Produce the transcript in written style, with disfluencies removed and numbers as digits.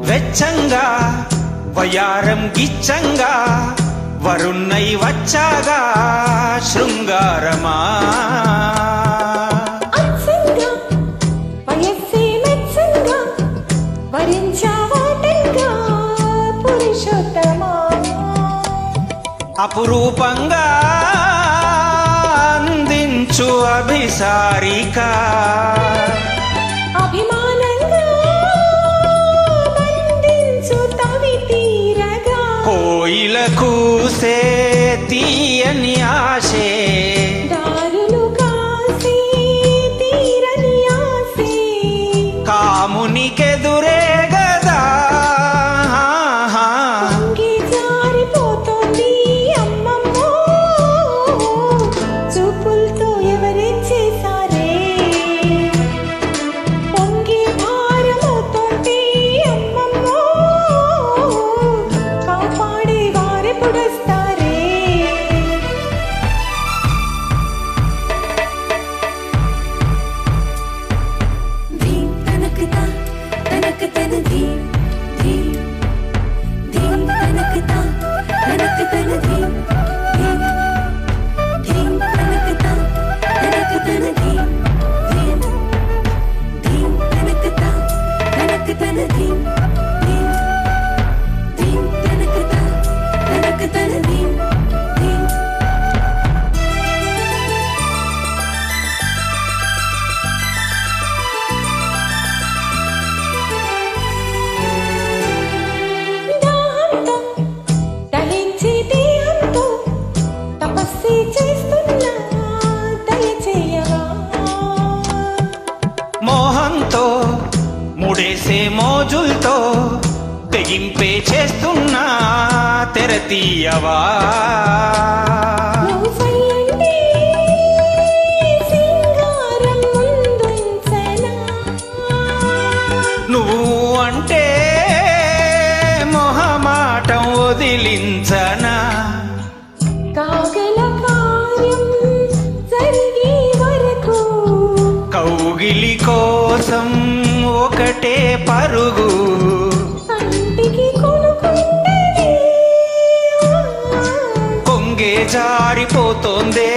వెచ్చంగా వయారం గిచ్చంగా వరుణై వచ్చాగా శృంగారమా అచ్చంగా వయస్సే మెచ్చంగా వరించావాటంగా పురుషోత్తమా అపురూపంగా అందించు అభిసారిక కూసే తీయని ఆశే దారులు కాసే తీరని ఆశే కామునికెదురే గదా పొంగి జారిపోతోంది అమ్మమ్మో చూపులతో ఎవరేం చేశారే పొంగి భారమవుతోంది అమ్మమ్మో కాపాడే పుడస్తారే ధీం తనకతా తనకతన ధీం ధీం ధీం తనకతా తనకతన ధీం ధీం ధీం తనకతా తనకతన ధీం ధీం ధీం తనకతా తనకతన ధీం ధీం ధీం తనకతా తనకతన ధీం ధీం దాహంతో దహించే దేహంతో తపస్సే చేస్తున్నా దయచేయవా మోహంతో ముడేసే మోజులతో తెగింపే చేస్తున్నా తెరతీయవా నువ్వు అంటే మొహమాటం వదిలించనా కాగల కార్యం జరిగే వరకు కౌగిలి కోసం ఒకటే పరుగు కంటికి కొనుకుంటే కొంగే జారిపోతోందే